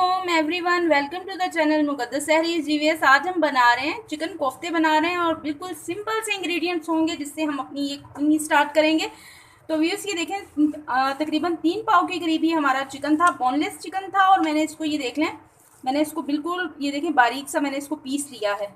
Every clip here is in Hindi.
अस्सलामुअलैकुम everyone, welcome to the channel मुक़द्दस सहरी जीवीएस। आज हम बना रहे हैं चिकन कोफ्ते बना रहे हैं और बिल्कुल सिंपल से इंग्रेडिएंट्स होंगे जिससे हम अपनी ये कुकिंग स्टार्ट करेंगे। तो व्यूअर्स ये देखें, तकरीबन 3 पाव के करीब ही हमारा चिकन था, बोनलेस चिकन था। और मैंने इसको ये देख लें, मैंने इसको बिल्कुल ये देखें बारीक सा मैंने इसको पीस लिया है।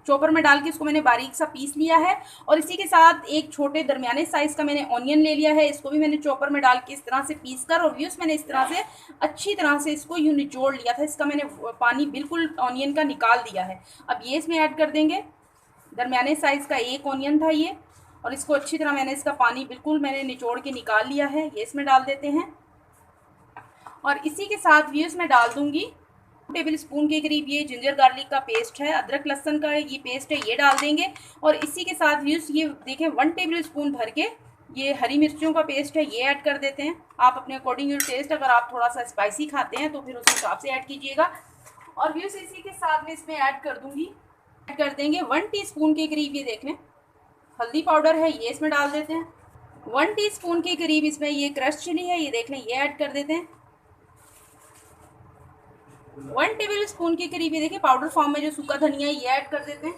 चॉपर में डाल के इसको मैंने बारीक सा पीस लिया है। और इसी के साथ एक छोटे दरमियाने साइज़ का मैंने ऑनियन ले लिया है, इसको भी मैंने चॉपर में डाल के इस तरह से पीस कर और व्यूअर्स मैंने इस तरह से अच्छी तरह से इसको यूँ निचोड़ लिया था। इसका मैंने पानी बिल्कुल ऑनियन का निकाल दिया है। अब ये इसमें ऐड कर देंगे। दरमियाने साइज़ का एक ऑनियन था ये, और इसको अच्छी तरह मैंने इसका पानी बिल्कुल मैंने निचोड़ के निकाल लिया है। ये इसमें डाल देते हैं। और इसी के साथ व्यूअर्स मैं डाल दूँगी टेबल स्पून के करीब ये जिंजर गार्लिक का पेस्ट है, अदरक लहसुन का ये पेस्ट है, ये डाल देंगे। और इसी के साथ व्यूअर्स ये देखें 1 टेबल स्पून भर के ये हरी मिर्चों का पेस्ट है, ये ऐड कर देते हैं। आप अपने अकॉर्डिंग योर टेस्ट, अगर आप थोड़ा सा स्पाइसी खाते हैं तो फिर उस हिसाब से ऐड कीजिएगा। और व्यूअर्स इसी के साथ में इसमें ऐड कर दूँगी, ऐड कर देंगे 1 टीस्पून के करीब ये देख लें हल्दी पाउडर है, ये इसमें डाल देते हैं। 1 टीस्पून के करीब इसमें ये क्रश चिली है, ये देख लें, ये ऐड कर देते हैं। 1 टेबल स्पून के करीब ये देखिए पाउडर फॉर्म में जो सूखा धनिया है, ये ऐड कर देते हैं।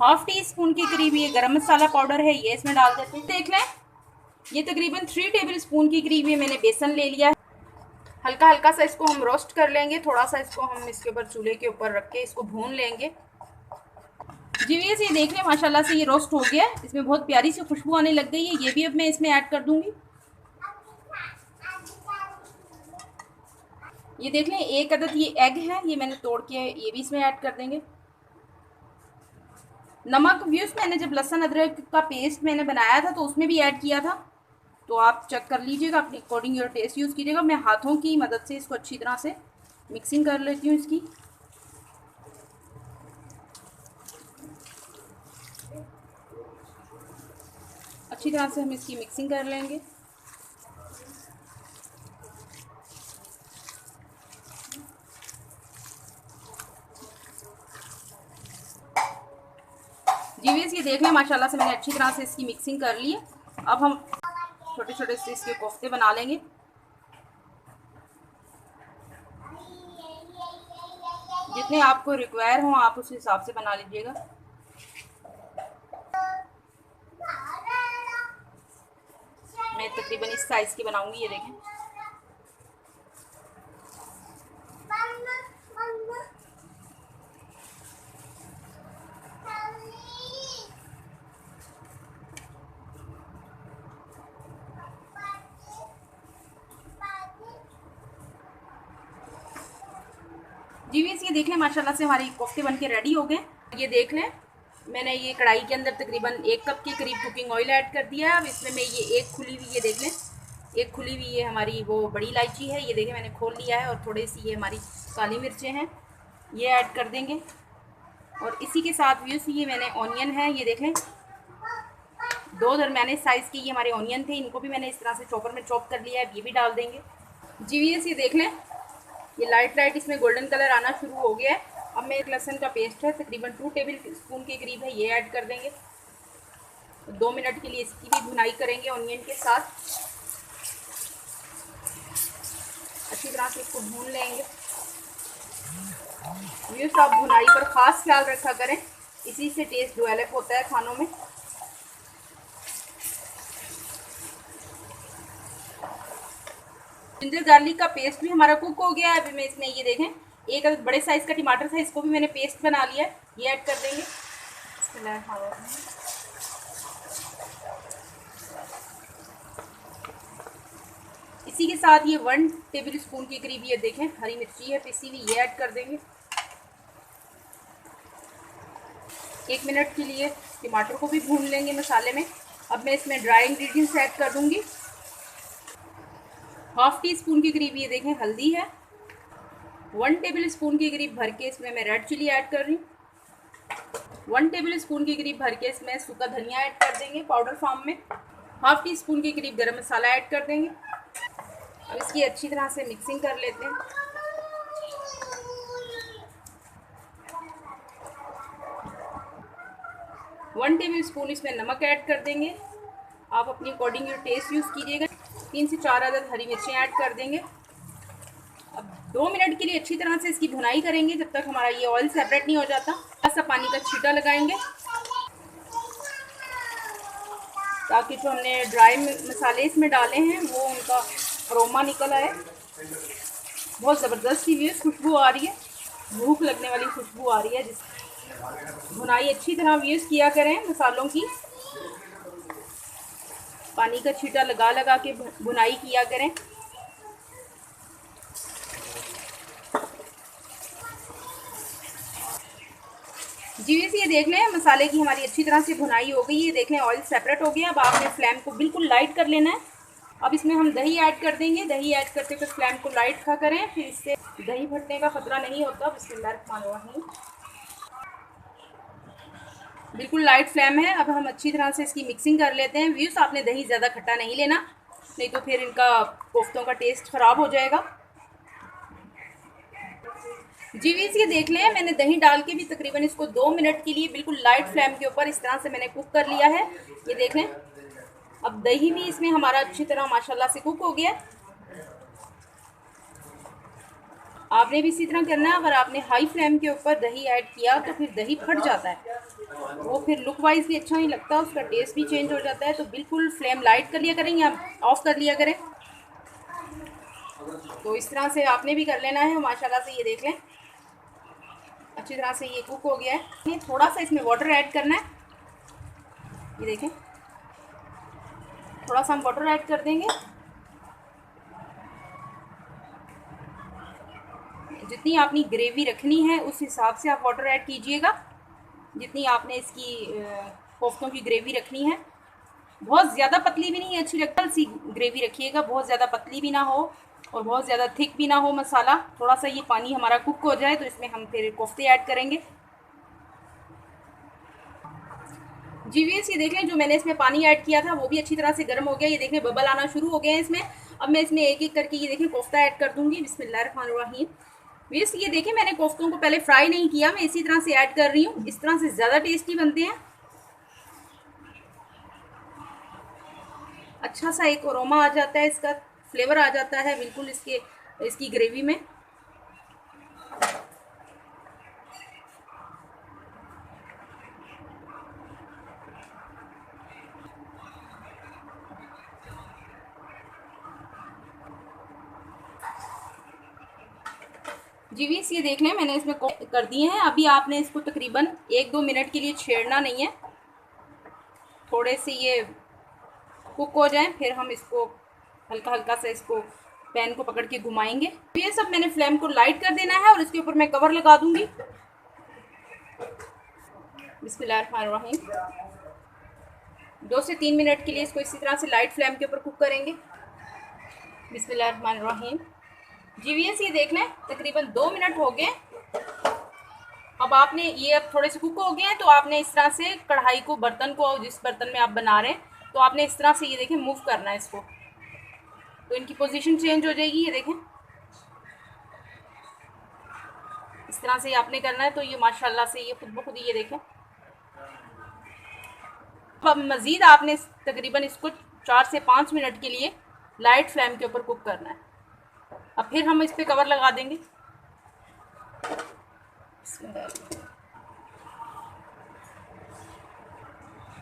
हाफ टी स्पून के करीब ये गरम मसाला पाउडर है, ये इसमें डाल देते हैं। देख लें, ये तकरीबन 3 टेबल स्पून के करीब ये मैंने बेसन ले लिया है। हल्का हल्का सा इसको हम रोस्ट कर लेंगे, थोड़ा सा इसको हम इसके ऊपर चूल्हे के ऊपर रख के इसको भून लेंगे। जी ये देख लें, माशाल्लाह से ये रोस्ट हो गया है, इसमें बहुत प्यारी सी खुशबू आने लग गई है। ये भी अब मैं इसमें ऐड कर दूंगी। ये देख लें, एक अदद ये एग है, ये मैंने तोड़ के ये भी इसमें ऐड कर देंगे। नमक व्यूअर्स मैंने जब लहसुन अदरक का पेस्ट मैंने बनाया था तो उसमें भी ऐड किया था, तो आप चेक कर लीजिएगा, अपने अकॉर्डिंग योर टेस्ट यूज़ कीजिएगा। मैं हाथों की मदद से इसको अच्छी तरह से मिक्सिंग कर लेती हूँ इसकी। अच्छी तरह से हम इसकी मिक्सिंग कर लेंगे। जीवीएस ये देख लें, माशाल्लाह से मैंने अच्छी तरह से इसकी मिक्सिंग कर ली है। अब हम छोटे छोटे से इसके कोफ्ते बना लेंगे। जितने आपको रिक्वायर हों आप उस हिसाब से बना लीजिएगा। मैं तकरीबन इस साइज़ की बनाऊंगी, ये देखें। जीवीएस ये देख लें, माशाल्लाह से हमारी कोफ्ते बनके रेडी हो गए। ये देख लें, मैंने ये कढ़ाई के अंदर तकरीबन 1 कप के करीब कुकिंग ऑयल ऐड कर दिया है। अब इसमें मैं ये एक खुली हुई, ये देख लें, एक खुली हुई ये हमारी वो बड़ी इलायची है, ये देखें मैंने खोल लिया है। और थोड़ी सी ये हमारी काली मिर्चें हैं, ये ऐड कर देंगे। और इसी के साथ व्यूअर्स ये मैंने ऑनियन है, ये देख लें, 2 दरमियाने साइज़ के ये हमारे ऑनियन थे, इनको भी मैंने इस तरह से चॉपर में चॉप कर लिया है, ये भी डाल देंगे। जीवीएस ये देख लें, ये लाइट लाइट इसमें गोल्डन कलर आना शुरू हो गया है। अब मैं एक लहसुन का पेस्ट है तकरीबन 2 टेबल स्पून के करीब है, ये ऐड कर देंगे। 2 मिनट के लिए इसकी भी भुनाई करेंगे ऑनियन के साथ। अच्छी तरह से इसको भून लेंगे। व्यूअर्स आप भुनाई पर ख़ास ख्याल रखा करें, इसी से टेस्ट डेवलप होता है खानों में। जिंजर गार्लिक का पेस्ट भी हमारा कुक हो गया है। अभी मैं इसमें ये देखें, एक बड़े साइज़ का टमाटर था, इसको भी मैंने पेस्ट बना लिया है, ये ऐड कर देंगे। इसी के साथ ये 1 टेबल स्पून के करीब ये देखें हरी मिर्ची है पिसी हुई, ये ऐड कर देंगे। 1 मिनट के लिए टमाटर को भी भून लेंगे मसाले में। अब मैं इसमें ड्राई इंग्रेडिएंट्स ऐड कर दूंगी। हाफ टी स्पून के करीब ये देखें हल्दी है। 1 टेबल स्पून के करीब भर के इसमें मैं रेड चिली ऐड कर रही हूँ। 1 टेबल स्पून के करीब भर के इसमें सूखा धनिया ऐड कर देंगे पाउडर फॉर्म में। हाफ टी स्पून के करीब गरम मसाला ऐड कर देंगे। अब इसकी अच्छी तरह से मिक्सिंग कर लेते हैं। वन टेबल स्पून इसमें नमक ऐड कर देंगे, आप अपनी अकॉर्डिंग योर टेस्ट यूज़ कीजिएगा। 3 से 4 अदद हरी मिर्चें ऐड कर देंगे। 2 मिनट के लिए अच्छी तरह से इसकी भुनाई करेंगे जब तक हमारा ये ऑयल सेपरेट नहीं हो जाता। थोड़ा सा पानी का छींटा लगाएंगे ताकि जो हमने ड्राई मसाले इसमें डाले हैं वो उनका अरोमा निकल आए। बहुत ज़बरदस्त सी व्यूज़ खुशबू आ रही है, भूख लगने वाली खुशबू आ रही है। जिस भुनाई अच्छी तरह व्यूज़ किया करें मसालों की, पानी का छींटा लगा लगा के भुनाई किया करें। जी वैसे ये देख लें मसाले की हमारी अच्छी तरह से भुनाई हो गई है। देख लें ऑयल सेपरेट हो गया। अब आपने फ्लेम को बिल्कुल लाइट कर लेना है। अब इसमें हम दही ऐड कर देंगे। दही ऐड करते हुए फ्लेम को लाइट रखा करें, फिर इससे दही फटने का खतरा नहीं होता। बिस्मिल्लाहिर्रहमानिर्रहीम। बिल्कुल लाइट फ्लेम है। अब हम अच्छी तरह से इसकी मिक्सिंग कर लेते हैं। व्यूज़ आपने दही ज़्यादा खट्टा नहीं लेना, नहीं तो फिर इनका कोफ्तों का टेस्ट ख़राब हो जाएगा। जी वीज़ ये देख लें मैंने दही डाल के भी तकरीबन इसको 2 मिनट के लिए बिल्कुल लाइट फ्लेम के ऊपर इस तरह से मैंने कुक कर लिया है। ये देख लें अब दही भी इसमें हमारा अच्छी तरह माशाल्लाह से कुक हो गया। आपने भी इसी तरह करना है। अगर आपने हाई फ्लेम के ऊपर दही ऐड किया तो फिर दही फट जाता है, वो फिर लुक वाइज भी अच्छा नहीं लगता, उसका टेस्ट भी चेंज हो जाता है। तो बिल्कुल फ्लेम लाइट कर लिया करें या ऑफ कर लिया करें। तो इस तरह से आपने भी कर लेना है। माशाल्लाह से ये देख लें अच्छी तरह से ये कुक हो गया है। थोड़ा सा इसमें वाटर ऐड करना है। ये देखें थोड़ा सा हम वाटर ऐड कर देंगे। जितनी आपनी ग्रेवी रखनी है उस हिसाब से आप वाटर ऐड कीजिएगा, जितनी आपने इसकी कोफ्तों की ग्रेवी रखनी है। बहुत ज़्यादा पतली भी नहीं अच्छी लगता, सी ग्रेवी रखिएगा, बहुत ज़्यादा पतली भी ना हो और बहुत ज़्यादा थिक भी ना हो मसाला। थोड़ा सा ये पानी हमारा कुक हो जाए तो इसमें हम फिर कोफ्ते ऐड करेंगे। जी वीएस ये देख लें जो मैंने इसमें पानी ऐड किया था वो भी अच्छी तरह से गर्म हो गया। ये देखें बबल आना शुरू हो गए हैं इसमें। अब मैं इसमें एक एक करके ये देखें कोफ्ता ऐड कर दूंगी। बिस्मिल्लाहिर्रहमानिर्रहीम। वीएस ये देखें मैंने कोफ्तों को पहले फ्राई नहीं किया, मैं इसी तरह से ऐड कर रही हूँ। इस तरह से ज़्यादा टेस्टी बनते हैं। अच्छा सा एक अरोमा आ जाता है, इसका फ्लेवर आ जाता है बिल्कुल इसकी ग्रेवी में। जी वीस ये देख लें मैंने इसमें कर दिए हैं। अभी आपने इसको तकरीबन 1-2 मिनट के लिए छेड़ना नहीं है, थोड़े से ये कुक हो जाए फिर हम इसको हल्का हल्का सा इसको पैन को पकड़ के घुमाएंगे। ये सब मैंने फ्लेम को लाइट कर देना है और इसके ऊपर मैं कवर लगा दूंगी। बिस्मिल्लाहिर्रहमानिर्रहीम। 2 से 3 मिनट के लिए इसको इसी तरह से लाइट फ्लेम के ऊपर कुक करेंगे। बिस्मिल्लाहिर्रहमानिर्रहीम। जीवीएस ये देख लें तकरीबन 2 मिनट हो गए। अब आपने ये अब थोड़े से कुक हो गए हैं तो आपने इस तरह से कढ़ाई को, बर्तन को, जिस बर्तन में आप बना रहे हैं, तो आपने इस तरह से ये देखें मूव करना है इसको, तो इनकी पोजीशन चेंज हो जाएगी। ये देखें इस तरह से आपने करना है। तो ये माशाल्लाह से ये खुद ब खुद ये देखें। अब मज़ीद आपने तकरीबन इसको 4 से 5 मिनट के लिए लाइट फ्लेम के ऊपर कुक करना है। अब फिर हम इस पर कवर लगा देंगे।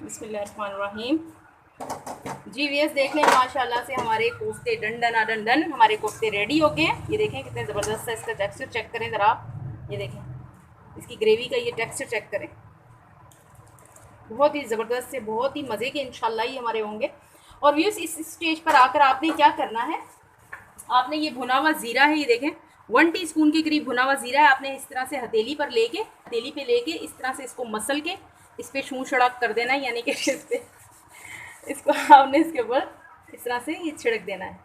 बिस्मिल्लाहिर्रहमानिर्रहीम। जी वीएस देख लें माशाल्लाह से हमारे कोफ्ते डन हमारे कोफ्ते रेडी हो गए हैं। ये देखें कितने ज़बरदस्त है। इसका टेक्सचर चेक करें ज़रा, ये देखें इसकी ग्रेवी का ये टेक्सचर चेक करें, बहुत ही ज़बरदस्त से, बहुत ही मज़े के इंशाल्लाह ही हमारे होंगे। और व्यूस इस स्टेज पर आकर आपने क्या करना है, आपने ये भुना हुआ ज़ीरा है, ये देखें 1 टीस्पून के करीब भुना हुआ ज़ीरा है। आपने इस तरह से हथेली पे लेके इस तरह से इसको मसल के इस पर छूं छड़क कर देना है, यानी कि इसको आपने इसके ऊपर इस तरह से ये छिड़क देना है।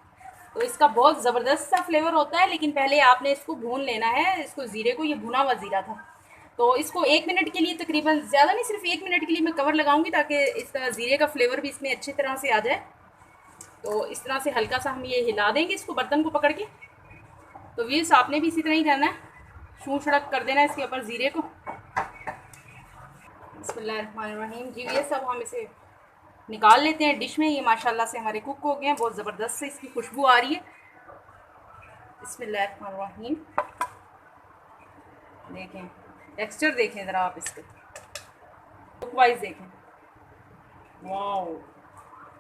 तो इसका बहुत ज़बरदस्त सा फ्लेवर होता है, लेकिन पहले आपने इसको भून लेना है, इसको ज़ीरे को। ये भुना हुआ ज़ीरा था। तो इसको 1 मिनट के लिए, तकरीबन ज़्यादा नहीं, सिर्फ 1 मिनट के लिए मैं कवर लगाऊंगी ताकि इसका ज़ीरे का फ्लेवर भी इसमें अच्छी तरह से आ जाए। तो इस तरह से हल्का सा हम ये हिला देंगे इसको बर्तन को पकड़ के। तो व्यूअर्स आपने भी इसी तरह ही करना है, छूं छड़क कर देना है इसके ऊपर ज़ीरे को। बिस्मिल्लाहिर्रहमानिर्रहीम। जी व्यूअर्स अब हम इसे निकाल लेते हैं डिश में। ये माशाल्लाह से हमारे कुक हो गए हैं, बहुत ज़बरदस्त से इसकी खुशबू आ रही है। बिस्मिल्लाहिर्रहमानिर्रहीम। देखें टेक्सचर, देखें ज़रा आप इसके लुक वाइज देखें। वाओ,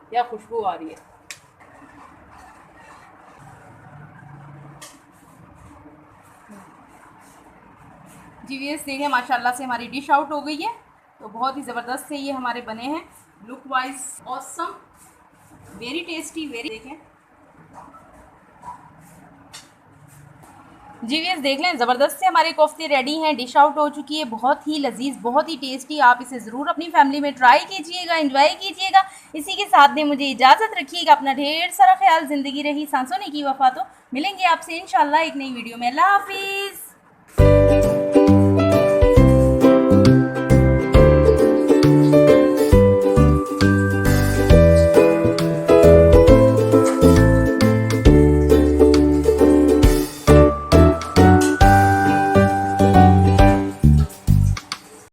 क्या खुशबू आ रही है। जी व्यूअर्स देखें, माशाल्लाह से हमारी डिश आउट हो गई है। तो बहुत ही ज़बरदस्त से ये हमारे बने हैं, look wise awesome, very tasty, very. देखें जी व्यूअर्स देख लें, ज़बरदस्त से हमारे कोफ्ते रेडी हैं, डिश आउट हो चुकी है। बहुत ही लजीज, बहुत ही टेस्टी। आप इसे ज़रूर अपनी फैमिली में ट्राई कीजिएगा, एंजॉय कीजिएगा। इसी के साथ में मुझे इजाज़त रखिएगा। अपना ढेर सारा ख्याल। ज़िंदगी रही सांसों ने की वफा। तो मिलेंगे आपसे इंशाल्लाह एक नई वीडियो में। अल्लाह हाफिज़।